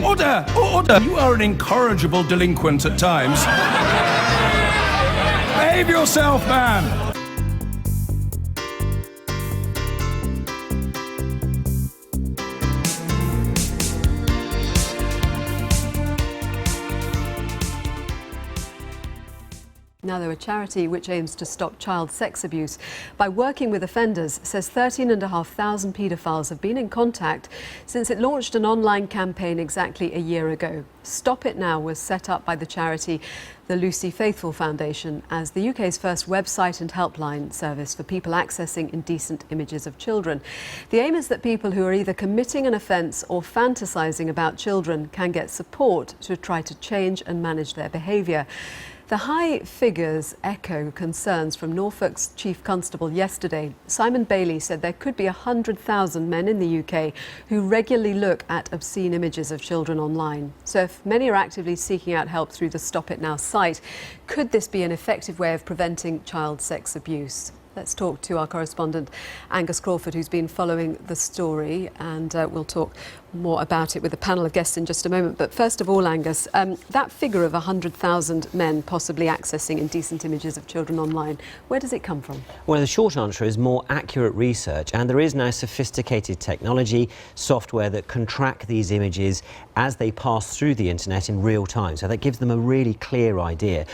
Order! Order! You are an incorrigible delinquent at times. Behave yourself, man! Now, though, a charity which aims to stop child sex abuse by working with offenders says 13,500 paedophiles have been in contact since it launched an online campaign exactly a year ago. Stop It Now was set up by the charity the Lucy Faithfull Foundation as the UK's first website and helpline service for people accessing indecent images of children. The aim is that people who are either committing an offence or fantasising about children can get support to try to change and manage their behaviour. The high figures echo concerns from Norfolk's Chief Constable yesterday. Simon Bailey said there could be 100,000 men in the UK who regularly look at obscene images of children online. So if many are actively seeking out help through the Stop It Now site, could this be an effective way of preventing child sex abuse? Let's talk to our correspondent Angus Crawford, who's been following the story, and we'll talk more about it with a panel of guests in just a moment. But first of all, Angus, that figure of 100,000 men possibly accessing indecent images of children online, where does it come from? Well, the short answer is more accurate research, and there is now sophisticated technology, software that can track these images as they pass through the internet in real time. So that gives them a really clear idea.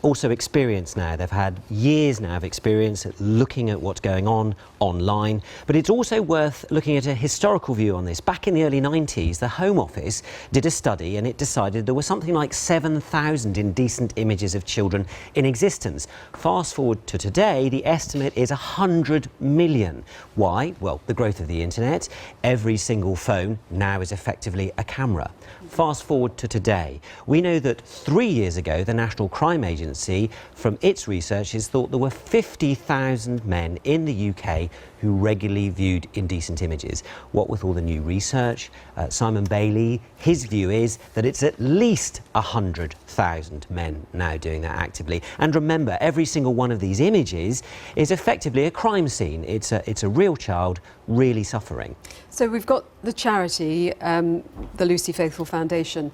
Also experience now. They've had years now of experience at looking at what's going on online, but it's also worth looking at a historical view on this. Back in the early 90s, the Home Office did a study and it decided there was something like 7,000 indecent images of children in existence. Fast forward to today, the estimate is 100 million. Why? Well, the growth of the internet. Every single phone now is effectively a camera. Fast forward to today, we know that 3 years ago, the National Crime Agency, from its researches, thought there were 50,000 men in the UK who regularly viewed indecent images. What with all the new research, Simon Bailey, his view is that it's at least 100,000 men now doing that actively. And remember, every single one of these images is effectively a crime scene. It's a real child really suffering. So we've got the charity, the Lucy Faithfull Foundation,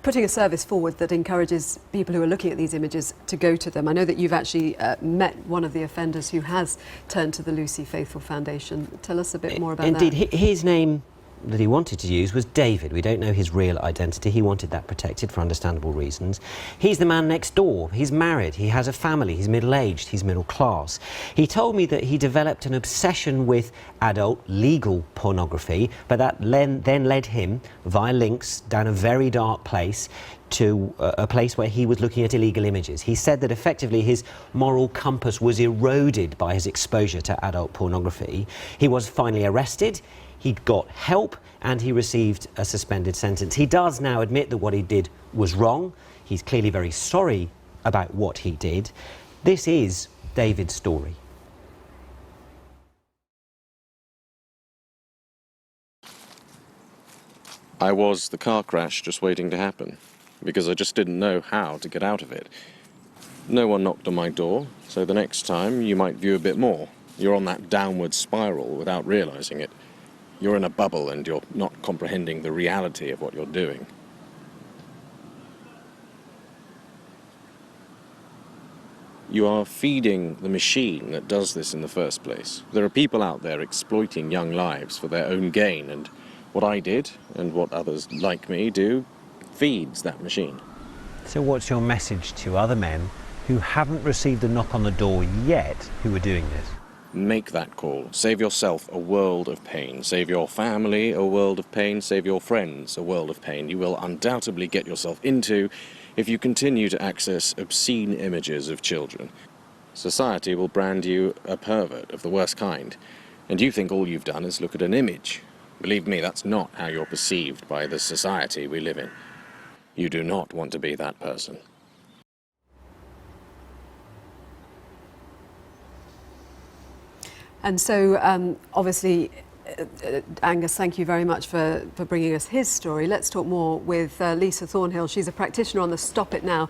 putting a service forward that encourages people who are looking at these images to go to them. I know that you've actually met one of the offenders who has turned to the Lucy Faithfull Foundation. Tell us a bit more about that. Indeed, his name that he wanted to use was David. We don't know his real identity. He wanted that protected for understandable reasons. He's the man next door. He's married. He has a family. He's middle-aged. He's middle class. He told me that he developed an obsession with adult legal pornography, but that then led him via links down a very dark place to a place where he was looking at illegal images. He said that effectively his moral compass was eroded by his exposure to adult pornography. He was finally arrested. He got help and he received a suspended sentence. He does now admit that what he did was wrong. He's clearly very sorry about what he did. This is David's story. I was the car crash just waiting to happen, because I just didn't know how to get out of it. No one knocked on my door, so the next time you might view a bit more. You're on that downward spiral without realizing it. You're in a bubble and you're not comprehending the reality of what you're doing. You are feeding the machine that does this in the first place. There are people out there exploiting young lives for their own gain, and what I did, and what others like me do, feeds that machine. So what's your message to other men who haven't received a knock on the door yet who are doing this? Make that call. Save yourself a world of pain. Save your family a world of pain. Save your friends a world of pain. You will undoubtedly get yourself into if you continue to access obscene images of children. Society will brand you a pervert of the worst kind, and you think all you've done is look at an image. Believe me, that's not how you're perceived by the society we live in. You do not want to be that person. And so, obviously, Angus, thank you very much for bringing us his story. Let's talk more with Lisa Thornhill. She's a practitioner on the Stop It Now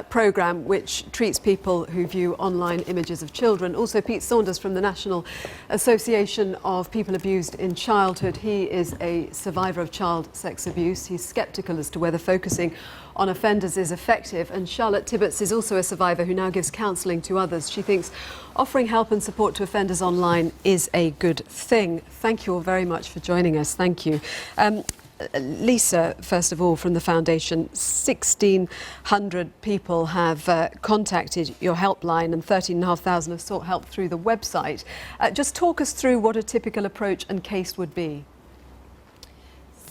programme, which treats people who view online images of children. Also, Pete Saunders from the National Association of People Abused in Childhood. He is a survivor of child sex abuse. He's sceptical as to whether focusing on offenders is effective. And Charlotte Tibbetts is also a survivor who now gives counselling to others. She thinks offering help and support to offenders online is a good thing. Thank you all very much for joining us. Thank you. Lisa, first of all, from the Foundation, 1,600 people have contacted your helpline and 13,500 have sought help through the website. Just talk us through what a typical approach and case would be.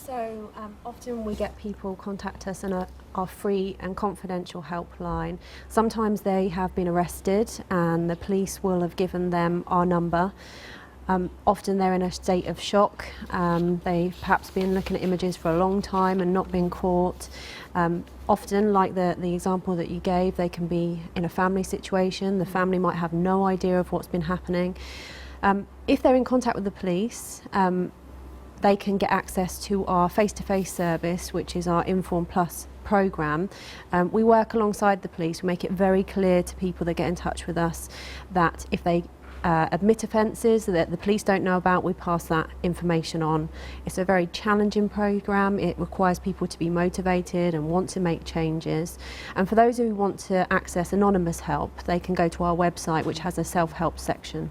So often we get people contact us on our free and confidential helpline. Sometimes they have been arrested and the police will have given them our number. Often they're in a state of shock. They've perhaps been looking at images for a long time and not been caught. Often, like the example that you gave, they can be in a family situation. The family might have no idea of what's been happening. If they're in contact with the police, they can get access to our face-to-face service, which is our Inform Plus programme. We work alongside the police. We make it very clear to people that get in touch with us that if they admit offences that the police don't know about, we pass that information on. It's a very challenging programme. It requires people to be motivated and want to make changes. And for those who want to access anonymous help, they can go to our website, which has a self-help section.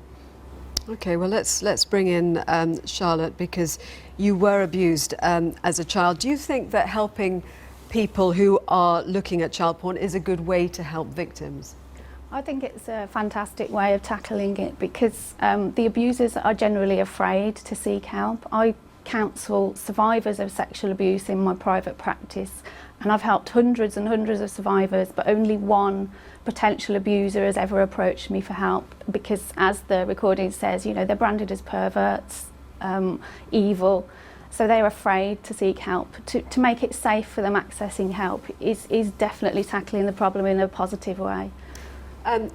Okay, well, let's bring in Charlotte, because you were abused as a child. Do you think that helping people who are looking at child porn is a good way to help victims? I think it's a fantastic way of tackling it, because the abusers are generally afraid to seek help. I counsel survivors of sexual abuse in my private practice, and I've helped hundreds and hundreds of survivors, but only one potential abuser has ever approached me for help, because as the recording says, you know, they're branded as perverts, evil, so they're afraid to seek help. To make it safe for them accessing help is definitely tackling the problem in a positive way. It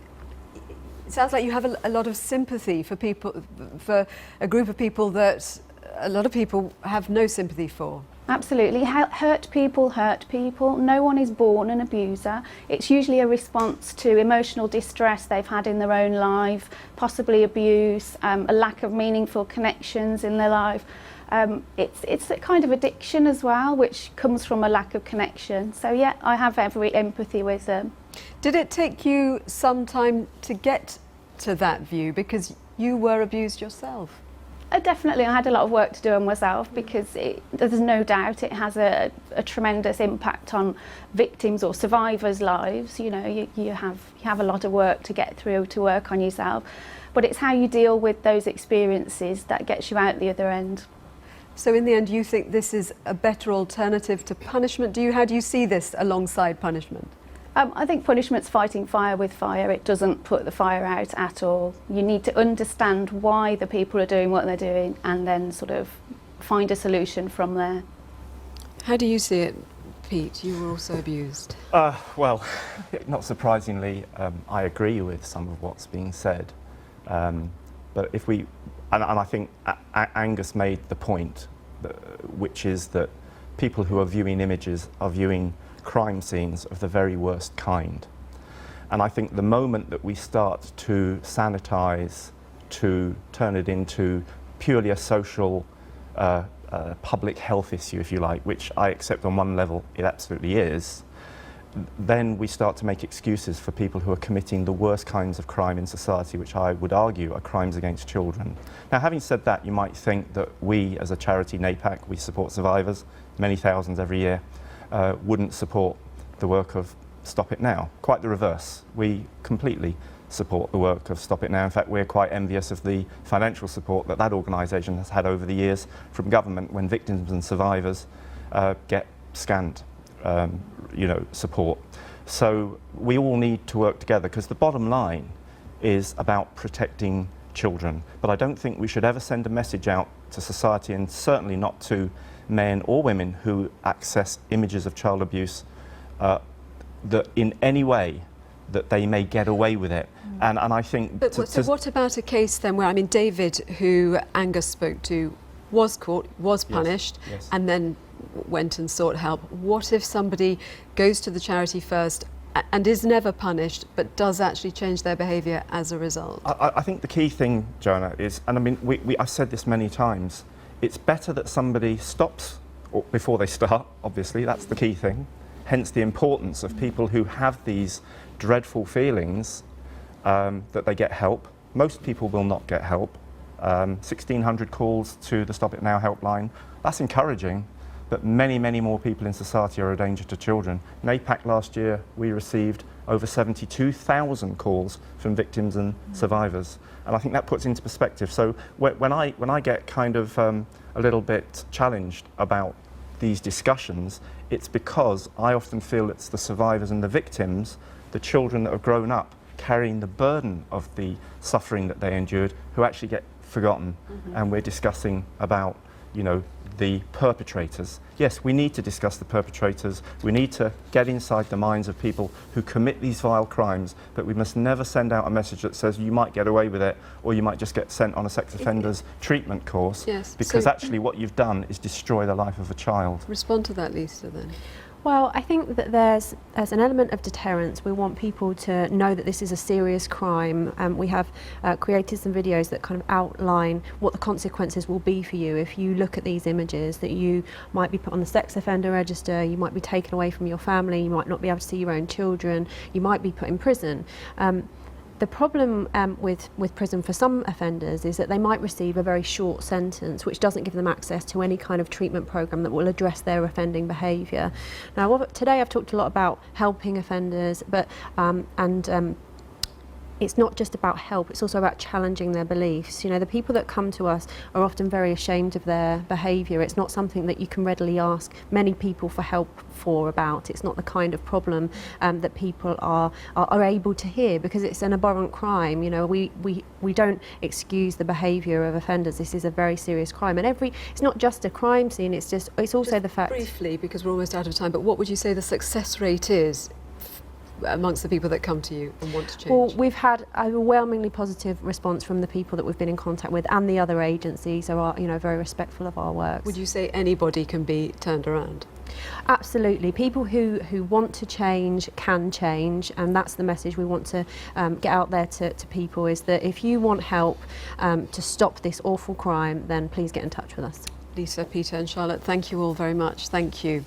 sounds like you have a lot of sympathy for people, for a group of people that a lot of people have no sympathy for. Absolutely. Hurt people hurt people. No one is born an abuser. It's usually a response to emotional distress they've had in their own life, possibly abuse, a lack of meaningful connections in their life. It's a kind of addiction as well, which comes from a lack of connection. So yeah, I have every empathy with them. Did it take you some time to get to that view, because you were abused yourself? Definitely, I had a lot of work to do on myself, because there's no doubt it has a tremendous impact on victims or survivors' lives. You know, you have a lot of work to get through, to work on yourself, but it's how you deal with those experiences that gets you out the other end. So in the end, you think this is a better alternative to punishment? How do you see this alongside punishment? I think punishment's fighting fire with fire. It doesn't put the fire out at all. You need to understand why the people are doing what they're doing and then sort of find a solution from there. How do you see it, Pete? You were also abused. Well, not surprisingly, I agree with some of what's being said. But if we, and I think Angus made the point, which is that people who are viewing images are viewing crime scenes of the very worst kind. And I think the moment that we start to sanitize, to turn it into purely a social, public health issue, if you like, which I accept on one level it absolutely is, then we start to make excuses for people who are committing the worst kinds of crime in society, which I would argue are crimes against children. Now, having said that, you might think that we, as a charity, NAPAC, we support survivors, many thousands every year, wouldn't support the work of Stop It Now. Quite the reverse. We completely support the work of Stop It Now. In fact, we're quite envious of the financial support that that organisation has had over the years from government when victims and survivors get scant support. So we all need to work together, because the bottom line is about protecting children. But I don't think we should ever send a message out to society, and certainly not to men or women who access images of child abuse, that in any way that they may get away with it And I think... But so what about a case then where, I mean, David, who Angus spoke to, was caught, was punished, yes. and then went and sought help. What if somebody goes to the charity first and is never punished, but does actually change their behaviour as a result? I think the key thing, Joanna, is, and I mean, I've said this many times, it's better that somebody stops before they start, obviously, that's the key thing. Hence the importance of people who have these dreadful feelings, that they get help. Most people will not get help. 1,600 calls to the Stop It Now helpline, that's encouraging, but many, many more people in society are a danger to children. In APAC last year, we received over 72,000 calls from victims and survivors. And I think that puts into perspective. So when I get kind of a little bit challenged about these discussions, it's because I often feel it's the survivors and the victims, the children that have grown up carrying the burden of the suffering that they endured, who actually get forgotten. And we're discussing about, you know, the perpetrators. Yes, we need to discuss the perpetrators. We need to get inside the minds of people who commit these vile crimes, but we must never send out a message that says you might get away with it, or you might just get sent on a sex offenders treatment course. Yes. Because So actually what you've done is destroy the life of a child. Respond to that, Lisa, then. Well, I think that there's an element of deterrence. We want people to know that this is a serious crime. We have created some videos that kind of outline what the consequences will be for you if you look at these images, that you might be put on the sex offender register, you might be taken away from your family, you might not be able to see your own children, you might be put in prison. The problem with prison for some offenders is that they might receive a very short sentence which doesn't give them access to any kind of treatment programme that will address their offending behaviour. Now, today I've talked a lot about helping offenders, but it's not just about help, it's also about challenging their beliefs. You know, the people that come to us are often very ashamed of their behaviour. It's not something that you can readily ask many people for help about. It's not the kind of problem that people are able to hear, because it's an abhorrent crime. You know, we don't excuse the behaviour of offenders. This is a very serious crime, and it's not just a crime scene, it's also Just the fact... briefly, because we're almost out of time, but what would you say the success rate is amongst the people that come to you and want to change? Well, we've had overwhelmingly positive response from the people that we've been in contact with, and the other agencies are, you know, very respectful of our work. Would you say anybody can be turned around? Absolutely. People who want to change can change, and that's the message we want to get out there to people, is that if you want help to stop this awful crime, then please get in touch with us. Lisa, Peter and Charlotte, thank you all very much. Thank you.